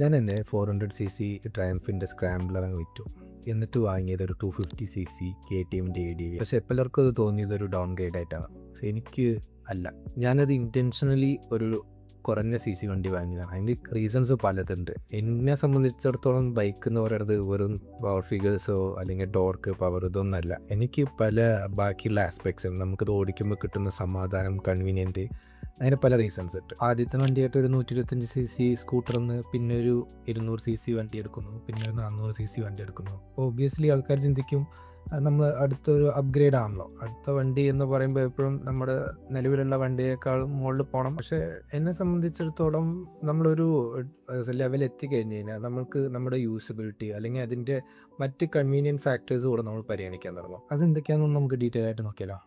ഞാൻ എൻ്റെ 400cc ട്രയംഫിൻ്റെ scrambler അങ്ങ് വിറ്റു. എന്നിട്ട് വാങ്ങിയത് ഒരു 250cc KTMൻ്റെ ADV. പക്ഷെ എല്ലാവർക്കും അത് തോന്നിയത് ഒരു ഡൗൺ ഗ്രേഡ് ആയിട്ടാണ്. പക്ഷെ എനിക്ക് അല്ല. ഞാനത് ഇൻറ്റൻഷനലി ഒരു കുറഞ്ഞ CC വണ്ടി വാങ്ങിയതാണ്. അതിൻ്റെ റീസൺസ് പലതുണ്ട്. എന്നെ സംബന്ധിച്ചിടത്തോളം ബൈക്ക് എന്ന് പറയുന്നത് വെറും പവർ ഫിഗേഴ്സോ അല്ലെങ്കിൽ ടോർക്ക് പവർ ഇതൊന്നല്ല. എനിക്ക് പല ബാക്കിയുള്ള ആസ്പെക്ട്സും നമുക്കത് ഓടിക്കുമ്പോൾ കിട്ടുന്ന സമാധാനം, കൺവീനിയൻറ്റ്, അതിന് പല റീസൺസ് ഉണ്ട്. ആദ്യത്തെ വണ്ടിയായിട്ട് ഒരു 125cc സ്കൂട്ടറിന്ന് പിന്നെ ഒരു 200cc വണ്ടി എടുക്കുന്നു, പിന്നെ ഒരു 400cc വണ്ടി എടുക്കുന്നു. ഓബ്വിയസ്ലി ആൾക്കാർ ചിന്തിക്കും നമ്മൾ അടുത്തൊരു അപ്ഗ്രേഡ് ആണല്ലോ, അടുത്ത വണ്ടി എന്ന് പറയുമ്പോൾ എപ്പോഴും നമ്മുടെ നിലവിലുള്ള വണ്ടിയേക്കാളും മുകളിൽ പോകണം. പക്ഷേ എന്നെ സംബന്ധിച്ചിടത്തോളം നമ്മളൊരു ലെവൽ എത്തിക്കഴിഞ്ഞ് കഴിഞ്ഞാൽ നമ്മൾക്ക് നമ്മുടെ യൂസബിലിറ്റി അല്ലെങ്കിൽ അതിൻ്റെ മറ്റ് കൺവീനിയൻറ്റ് ഫാക്ടേഴ്സ് കൂടെ നമ്മൾ പരിഗണിക്കാൻ തുടങ്ങും. അതെന്തൊക്കെയാണെന്ന് നമുക്ക് ഡീറ്റെയിൽ ആയിട്ട് നോക്കിയാലോ.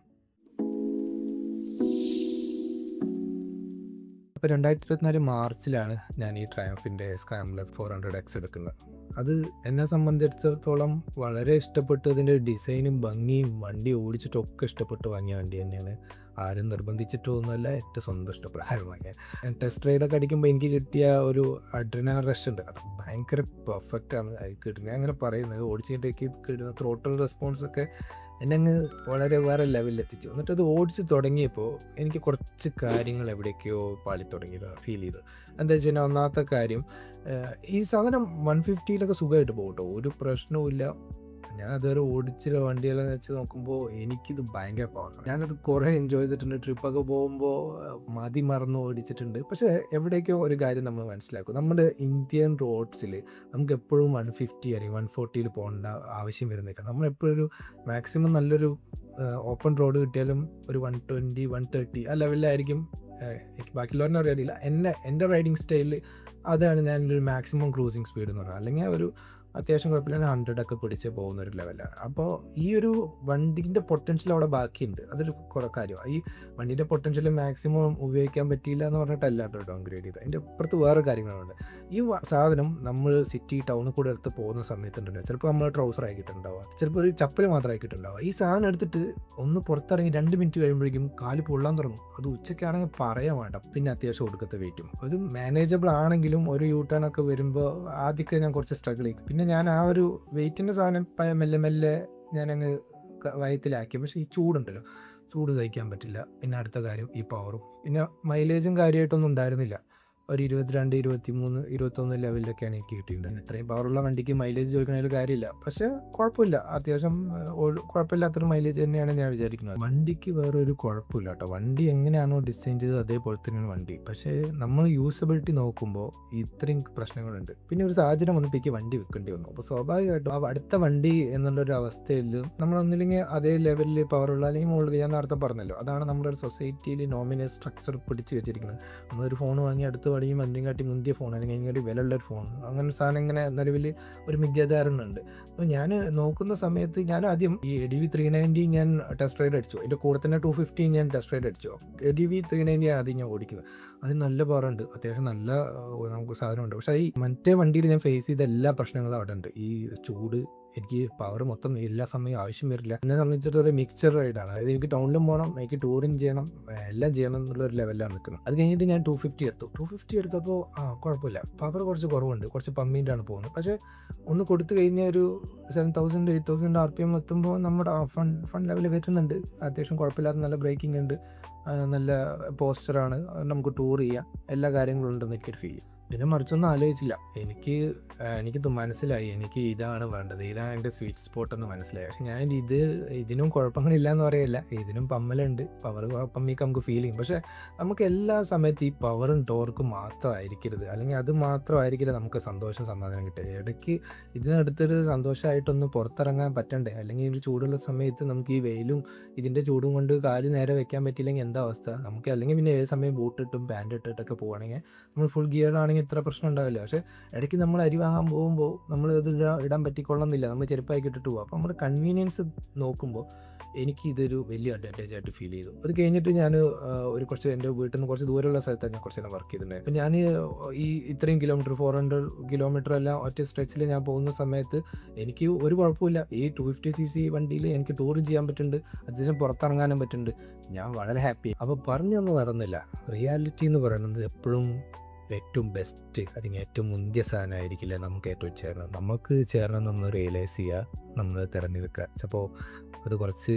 അപ്പോൾ 2024 മാർച്ചിലാണ് ഞാൻ ഈ ട്രയംഫിൻ്റെ സ്ക്രാംബ്ലർ 400X എടുക്കുന്നത്. അത് എന്നെ സംബന്ധിച്ചിടത്തോളം വളരെ ഇഷ്ടപ്പെട്ടു. അതിൻ്റെ ഡിസൈനും ഭംഗിയും വണ്ടി ഓടിച്ചിട്ടൊക്കെ ഇഷ്ടപ്പെട്ട് വാങ്ങിയ വണ്ടി തന്നെയാണ്. ആരും നിർബന്ധിച്ചിട്ടൊന്നുമല്ല, എൻ്റെ സ്വന്തം ഇഷ്ടപ്രകാരം വാങ്ങിയ. ടെസ്റ്റ് റൈഡൊക്കെ അടിക്കുമ്പോൾ എനിക്ക് കിട്ടിയ ഒരു അഡ്രിനാലിൻ റഷ് ഉണ്ട്, അത് ഭയങ്കര പെർഫെക്റ്റാണ് അത് കിട്ടുന്നത്. ഞാൻ അങ്ങനെ പറയുന്നത് ഓടിച്ചിട്ടേക്ക് കിട്ടുന്ന ത്രോട്ടൽ റെസ്പോൺസൊക്കെ എന്നെ അങ്ങ് വളരെ വേറെ ലെവലിൽ എത്തിച്ചു. എന്നിട്ടത് ഓടിച്ച് തുടങ്ങിയപ്പോൾ എനിക്ക് കുറച്ച് കാര്യങ്ങൾ എവിടേക്കോ പാളി തുടങ്ങിയത് ഫീൽ ചെയ്തു. എന്താ വെച്ച് കഴിഞ്ഞാൽ, ഒന്നാമത്തെ കാര്യം, ഈ സാധനം 150-ലൊക്കെ സുഖമായിട്ട് പോകും കേട്ടോ, ഒരു പ്രശ്നവും ഇല്ല. ഞാൻ അതുവരെ ഓടിച്ച വണ്ടികളെന്ന് വെച്ച് നോക്കുമ്പോൾ എനിക്കിത് ഭയങ്കര പവറാണ്. ഞാനത് കുറേ എൻജോയ് ചെയ്തിട്ടുണ്ട്. ട്രിപ്പൊക്കെ പോകുമ്പോൾ മതി മറന്ന് ഓടിച്ചിട്ടുണ്ട്. പക്ഷേ എവിടേക്കോ ഒരു കാര്യം നമ്മൾ മനസ്സിലാക്കും, നമ്മുടെ ഇന്ത്യൻ റോഡ്സിൽ നമുക്ക് എപ്പോഴും 150 അല്ലെങ്കിൽ 140-ൽ പോകേണ്ട ആവശ്യം വരുന്നില്ല. നമ്മളെപ്പോഴും ഒരു മാക്സിമം നല്ലൊരു ഓപ്പൺ റോഡ് കിട്ടിയാലും ഒരു 120, 130 ആ ലെവലിലായിരിക്കും. എനിക്ക് ബാക്കിയുള്ളവരെ അറിയാറില്ല, എൻ്റെ റൈഡിങ് സ്റ്റൈലിൽ അതാണ് ഞാനൊരു മാക്സിമം ക്രൂസിങ് സ്പീഡ് എന്ന് പറഞ്ഞാൽ. അല്ലെങ്കിൽ ഒരു അത്യാവശ്യം കുഴപ്പമില്ല 100 പിടിച്ച് പോകുന്ന ഒരു ലെവലാണ്. അപ്പോൾ ഈ ഒരു വണ്ടീൻ്റെ പൊട്ടൻഷ്യൽ അവിടെ ബാക്കിയുണ്ട്. അതൊരു കുറേ കാര്യമാണ്. ഈ വണ്ടീൻ്റെ പൊട്ടൻഷ്യൽ മാക്സിമം ഉപയോഗിക്കാൻ പറ്റിയില്ല എന്ന് പറഞ്ഞിട്ടല്ല കേട്ടോ ഡൗൺഗ്രേഡ് ചെയ്ത്. അതിൻ്റെ അപ്പുറത്ത് വേറെ കാര്യങ്ങളുണ്ട്. ഈ സാധനം നമ്മൾ സിറ്റി ടൗണിൽ കൂടെ എടുത്ത് പോകുന്ന സമയത്തുണ്ടല്ലോ, ചിലപ്പോൾ നമ്മൾ ട്രൗസർ ആക്കിയിട്ടുണ്ടാവുക, ചിലപ്പോൾ ഒരു ചപ്പൽ മാത്രം ആക്കിയിട്ടുണ്ടാവുക. ഈ സാധനം എടുത്തിട്ട് ഒന്ന് പുറത്തിറങ്ങി 2 മിനിറ്റ് കഴിയുമ്പോഴേക്കും കാല് പൊള്ളാൻ തുടങ്ങും. അത് ഉച്ചയ്ക്കാണെങ്കിൽ പറയാൻ വേണ്ട. പിന്നെ അത്യാവശ്യം ഒടുക്കത്തെ വെയിറ്റും. ഒരു മാനേജബിൾ ആണെങ്കിലും ഒരു യൂ ടേൺ ഒക്കെ വരുമ്പോൾ ആദ്യമൊക്കെ ഞാൻ കുറച്ച് സ്ട്രഗിൾ ചെയ്യും. പിന്നെ ഞാൻ ആ ഒരു വെയിറ്റിൻ്റെ സാധനം മെല്ലെ മെല്ലെ ഞാനങ്ങ് വയറ്റിലാക്കി. പക്ഷേ ഈ ചൂടുണ്ടല്ലോ, ചൂട് സഹിക്കാൻ പറ്റില്ല. പിന്നെ അടുത്ത കാര്യം ഈ പവറും. പിന്നെ മൈലേജും കാര്യമായിട്ടൊന്നും ഉണ്ടായിരുന്നില്ല. ഒരു 22, 23, 21 ലെവലിലൊക്കെയാണ് എനിക്ക് കിട്ടിയിട്ടുള്ളത്. ഇത്രയും പവറുള്ള വണ്ടിക്ക് മൈലേജ് ചോദിക്കണതിൽ കാര്യമില്ല. പക്ഷേ കുഴപ്പമില്ല, അത്യാവശ്യം കുഴപ്പമില്ലാത്തൊരു മൈലേജ് തന്നെയാണ് ഞാൻ വിചാരിക്കുന്നത്. വണ്ടിക്ക് വേറെ ഒരു കുഴപ്പമില്ല കേട്ടോ. വണ്ടി എങ്ങനെയാണോ ഡിസൈൻ ചെയ്തത് അതേപോലെ തന്നെയാണ് വണ്ടി. പക്ഷേ നമ്മൾ യൂസബിലിറ്റി നോക്കുമ്പോൾ ഇത്രയും പ്രശ്നങ്ങളുണ്ട്. പിന്നെ ഒരു സാഹചര്യം വന്നപ്പോഴേക്ക് വണ്ടി വെക്കേണ്ടി വന്നു. അപ്പോൾ സ്വാഭാവികമായിട്ടും അടുത്ത വണ്ടി എന്നുള്ളൊരു അവസ്ഥയിൽ നമ്മളൊന്നില്ലെങ്കിൽ അതേ ലെവലിൽ പവറുള്ള അല്ലെങ്കിൽ മുകളിൽ, ഞാൻ നേരത്തെ പറഞ്ഞല്ലോ, അതാണ് നമ്മുടെ ഒരു സൊസൈറ്റിയിൽ നോമിനൽ സ്ട്രക്ചർ പിടിച്ച് വെച്ചിരിക്കുന്നത്. നമ്മളൊരു ഫോൺ വാങ്ങി അടുത്ത് വടിയും അതിനും കാട്ടി മുന്തിയ ഫോൺ അല്ലെങ്കിൽ അതിനൊരു വിലയുള്ളൊരു ഫോൺ, അങ്ങനെ സാധനം ഇങ്ങനെ നിലവിൽ ഒരു മിഥ്യാധാരണയുണ്ട്. അപ്പോൾ ഞാൻ നോക്കുന്ന സമയത്ത് ഞാൻ ആദ്യം ഈ ADV 390 ഞാൻ ടെസ്റ്റ് റൈഡ് അടിച്ചു. അതിൻ്റെ കൂടെ തന്നെ 250 ഞാൻ ടെസ്റ്റ് റൈഡ് അടിച്ചു. ADV 390 ആദ്യം ഞാൻ ഓടിക്കുന്നത്. അതിന് നല്ല പവറുണ്ട്, അത്യാവശ്യം നല്ല നമുക്ക് സാധനമുണ്ട്. പക്ഷേ ഈ മറ്റേ വണ്ടിയിൽ ഞാൻ ഫേസ് ചെയ്ത എല്ലാ പ്രശ്നങ്ങളും അവിടെ ഉണ്ട്. ഈ ചൂട്, എനിക്ക് പവർ മൊത്തം എല്ലാ സമയവും ആവശ്യം വരില്ല. എന്നെ സംബന്ധിച്ചിടത്തോളം ഒരു മിക്സർ റൈഡാണ്. അതായത് എനിക്ക് ടൗണിലും പോകണം, എനിക്ക് ടൂറിങ് ചെയ്യണം, എല്ലാം ചെയ്യണം എന്നുള്ളൊരു ലെവലിലാണ് നിൽക്കുന്നത്. അത് കഴിഞ്ഞിട്ട് ഞാൻ 250 എടുത്തു. 250 എടുത്തപ്പോൾ കുഴപ്പമില്ല, പവർ കുറച്ച് കുറവുണ്ട്, കുറച്ച് പമ്മിൻ്റാണ് പോകുന്നത്. പക്ഷേ ഒന്ന് കൊടുത്തു കഴിഞ്ഞാൽ ഒരു 7000, 8000 RPM എത്തുമ്പോൾ നമ്മുടെ ഫൺ ലെവൽ വരുന്നുണ്ട്. അത്യാവശ്യം കുഴപ്പമില്ലാത്ത നല്ല ബ്രേക്കിംഗ് ഉണ്ട്, നല്ല പോസ്റ്ററാണ്, നമുക്ക് ടൂർ ചെയ്യാം, എല്ലാ കാര്യങ്ങളും ഉണ്ടെന്ന് എനിക്കൊരു ഫീൽ. പിന്നെ മറിച്ചൊന്നും ആലോചിച്ചില്ല. എനിക്കിത് മനസ്സിലായി, എനിക്ക് ഇതാണ് വേണ്ടത്, ഇതാണ് എൻ്റെ സ്വീറ്റ് സ്പോട്ട് എന്ന് മനസ്സിലായി. പക്ഷെ ഞാൻ ഇതിനും കുഴപ്പങ്ങളില്ല എന്ന് പറയില്ല, ഇതിനും പമ്മലുണ്ട്, പവർ പമ്മിക്ക് നമുക്ക് ഫീൽ ചെയ്യും. പക്ഷേ നമുക്ക് എല്ലാ സമയത്തും ഈ പവറും ടോർക്കും മാത്രമായിരിക്കരുത്, അല്ലെങ്കിൽ അത് മാത്രമായിരിക്കില്ല നമുക്ക് സന്തോഷം സമാധാനം കിട്ടുക. ഇടയ്ക്ക് ഇതിനടുത്തൊരു സന്തോഷമായിട്ടൊന്ന് പുറത്തിറങ്ങാൻ പറ്റണ്ടേ? അല്ലെങ്കിൽ ഒരു ചൂടുള്ള സമയത്ത് നമുക്ക് ഈ വെയിലും ഇതിൻ്റെ ചൂടും കൊണ്ട് കാല് നേരെ വെക്കാൻ പറ്റിയില്ലെങ്കിൽ എന്താ അവസ്ഥ നമുക്ക്? അല്ലെങ്കിൽ പിന്നെ ഏത് സമയം ബൂട്ടിട്ടും പാൻറ് ഇട്ടിട്ടൊക്കെ പോവുകയാണെങ്കിൽ നമ്മൾ ഫുൾ ഗിയർ ആണെങ്കിൽ ഇത്ര പ്രശ്നം ഉണ്ടാവില്ല. പക്ഷേ ഇടയ്ക്ക് നമ്മൾ അരി വാങ്ങാൻ പോകുമ്പോൾ നമ്മൾ ഇത് ഇടാൻ പറ്റിക്കൊള്ളുന്നില്ല, നമ്മൾ ചെരുപ്പാക്കി ഇട്ടിട്ട് പോകും. അപ്പോൾ നമ്മുടെ കൺവീനിയൻസ് നോക്കുമ്പോൾ എനിക്ക് ഇതൊരു വലിയ അഡ്വാൻറ്റേജ് ആയിട്ട് ഫീൽ ചെയ്തു. അത് കഴിഞ്ഞിട്ട് ഞാൻ കുറച്ച് എൻ്റെ വീട്ടിൽ നിന്ന് കുറച്ച് ദൂരമുള്ള സ്ഥലത്താണ് ഞാൻ കുറച്ച് നേരം വർക്ക് ചെയ്തിട്ടുണ്ടായിരുന്നു. അപ്പോൾ ഞാൻ ഈ ഇത്രയും കിലോമീറ്റർ 400 കിലോമീറ്റർ എല്ലാം ഒറ്റ സ്ട്രെച്ചിൽ ഞാൻ പോകുന്ന സമയത്ത് എനിക്ക് ഒരു കുഴപ്പമില്ല. ഈ 250cc വണ്ടിയിൽ എനിക്ക് ടൂറും ചെയ്യാൻ പറ്റുന്നുണ്ട്, അത്യാവശ്യം പുറത്തിറങ്ങാനും പറ്റുന്നുണ്ട്. ഞാൻ വളരെ ഹാപ്പി. അപ്പോൾ പറഞ്ഞൊന്നും നടന്നില്ല. റിയാലിറ്റി എന്ന് പറയുന്നത് എപ്പോഴും ഏറ്റവും ബെസ്റ്റ് അല്ലെങ്കിൽ ഏറ്റവും മുന്തിയ സാധനമായിരിക്കില്ല നമുക്ക് ഏറ്റവും ചേർന്നത്. നമുക്ക് ചേരണമെന്നൊന്ന് റിയലൈസ് ചെയ്യുക, നമ്മൾ തിരഞ്ഞെടുക്കുക. ചിലപ്പോൾ അത് കുറച്ച്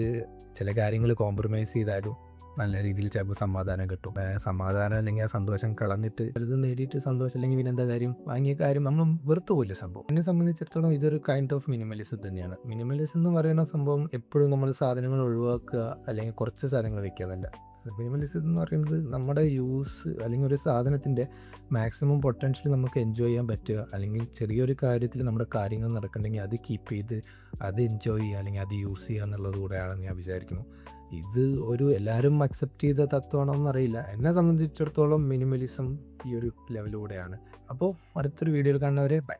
ചില കാര്യങ്ങൾ കോംപ്രമൈസ് ചെയ്താലും നല്ല രീതിയിൽ ചിലപ്പോൾ സമാധാനം കിട്ടും. സമാധാനം അല്ലെങ്കിൽ ആ സന്തോഷം കളഞ്ഞിട്ട് ഇത് നേടിയിട്ട് സന്തോഷം അല്ലെങ്കിൽ പിന്നെ എന്താ കാര്യം, വാങ്ങിയ കാര്യം നമ്മൾ വെറുത്തു പോയില്ല സംഭവം. എന്നെ സംബന്ധിച്ചിടത്തോളം ഇതൊരു കൈൻഡ് ഓഫ് മിനിമലിസം തന്നെയാണ്. മിനിമലിസം എന്ന് പറയുന്ന സംഭവം എപ്പോഴും നമ്മൾ സാധനങ്ങൾ ഒഴിവാക്കുക അല്ലെങ്കിൽ കുറച്ച് സാധനങ്ങൾ വെക്കുക എന്നല്ല. മിനിമലിസം എന്ന് പറയുന്നത് നമ്മുടെ യൂസ് അല്ലെങ്കിൽ ഒരു സാധനത്തിൻ്റെ മാക്സിമം പൊട്ടൻഷ്യൽ നമുക്ക് എൻജോയ് ചെയ്യാൻ പറ്റുക, അല്ലെങ്കിൽ ചെറിയൊരു കാര്യത്തിൽ നമ്മുടെ കാര്യങ്ങൾ നടക്കണമെങ്കിൽ അത് കീപ്പ് ചെയ്ത് അത് എൻജോയ് ചെയ്യുക അല്ലെങ്കിൽ അത് യൂസ് ചെയ്യുക എന്നുള്ളത് കൂടെയാണെന്ന് ഞാൻ വിചാരിക്കുന്നു. ഇത് ഒരു എല്ലാവരും അക്സെപ്റ്റ് ചെയ്ത തത്വമാണോ എന്നറിയില്ല. എന്നെ സംബന്ധിച്ചിടത്തോളം മിനിമലിസം ഈ ഒരു ലെവലിലൂടെയാണ്. അപ്പോൾ അടുത്തൊരു വീഡിയോയിൽ കാണുന്നവരെ ബൈ.